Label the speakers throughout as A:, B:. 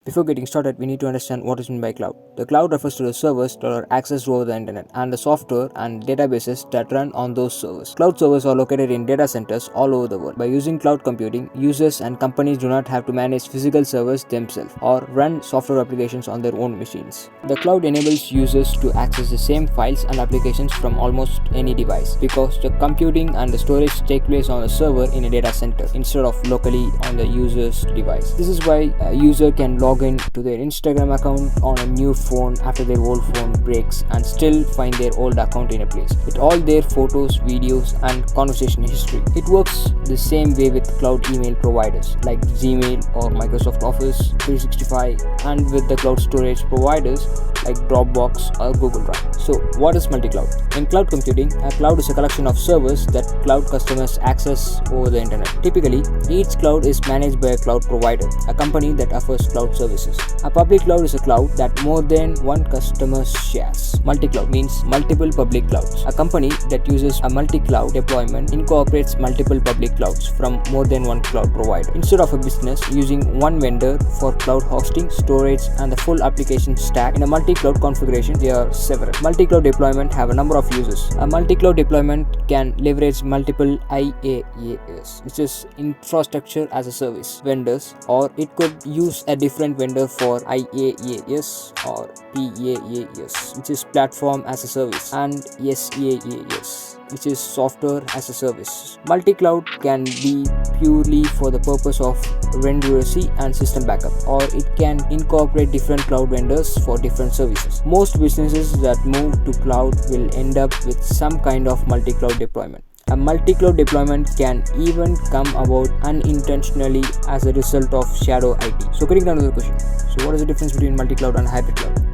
A: Before getting started, we need to understand what is meant by cloud. The cloud refers to the servers that are accessed over the internet and the software and databases that run on those servers. Cloud servers are located in data centers all over the world. By using cloud computing, users and companies do not have to manage physical servers themselves or run software applications on their own machines. The cloud enables users to access the same files and applications from almost any device because the computing and the storage take place on a server in a data center instead of locally on the user's device. This is why a user can log in to their Instagram account on a new phone after their old phone breaks and still find their old account in a place with all their photos, videos and conversation history. It works the same way with cloud email providers like Gmail or Microsoft Office 365 and with the cloud storage providers like Dropbox or Google Drive. So what is multi-cloud? In cloud computing, a cloud is a collection of servers that cloud customers access over the internet. Typically, each cloud is managed by a cloud provider, a company that offers cloud services. A public cloud is a cloud that more than one customer shares. Multi-cloud means multiple public clouds. A company that uses a multi-cloud deployment incorporates multiple public clouds from more than one cloud provider. Instead of a business using one vendor for cloud hosting, storage, and the full application stack, in a multi-cloud configuration, there are several. Multi-cloud deployment have a number of uses. A multi-cloud deployment can leverage multiple IaaS, which is infrastructure as a service vendors, or it could use a different vendor for IaaS or PaaS, which is platform as a service, and SaaS, which is software as a service. Multi-cloud can be purely for the purpose of redundancy and system backup, or it can incorporate different cloud vendors for different services. Most businesses that move to cloud will end up with some kind of multi-cloud deployment. A multi-cloud deployment can even come about unintentionally as a result of shadow IT. So getting down to the question. So what is the difference between multi-cloud and hybrid cloud?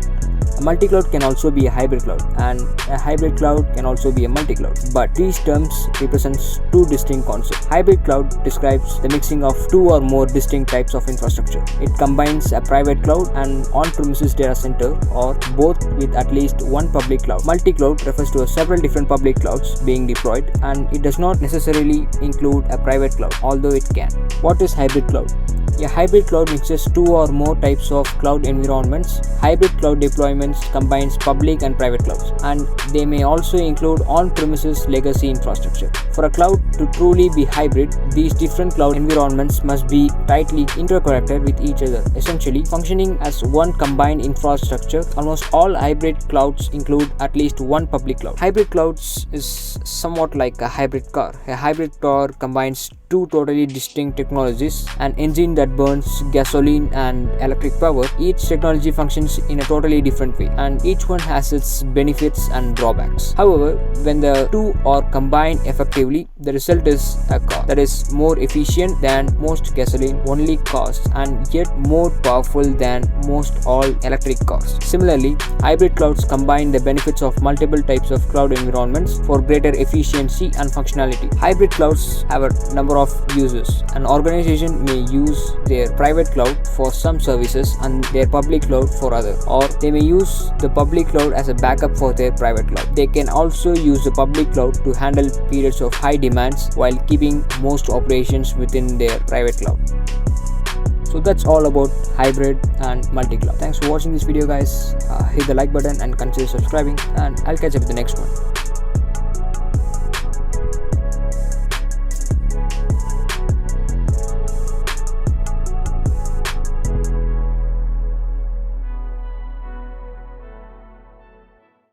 A: A multi-cloud can also be a hybrid cloud, and a hybrid cloud can also be a multi-cloud. But these terms represents two distinct concepts. Hybrid cloud describes the mixing of two or more distinct types of infrastructure. It combines a private cloud and on-premises data center, or both with at least one public cloud. Multi-cloud refers to several different public clouds being deployed, and it does not necessarily include a private cloud, although it can. What is hybrid cloud? A hybrid cloud mixes two or more types of cloud environments. Hybrid cloud deployments combines public and private clouds, and they may also include on-premises legacy infrastructure. For a cloud to truly be hybrid, these different cloud environments must be tightly interconnected with each other, essentially functioning as one combined infrastructure. Almost all hybrid clouds include at least one public cloud. Hybrid clouds is somewhat like a hybrid car. A hybrid car combines two totally distinct technologies: an engine that burns gasoline and electric power. Each technology functions in a totally different way, and each one has its benefits and drawbacks. However, when the two are combined effectively, the result is a car that is more efficient than most gasoline only cars and yet more powerful than most all electric cars. Similarly, hybrid clouds combine the benefits of multiple types of cloud environments for greater efficiency and functionality. Hybrid clouds have a number of uses. An organization may use their private cloud for some services and their public cloud for other, or they may use the public cloud as a backup for their private cloud. They can also use the public cloud to handle periods of high demands while keeping most operations within their private cloud. So that's all about hybrid and multi-cloud. Thanks for watching this video, guys. Hit the like button and consider subscribing, and I'll catch up with the next one.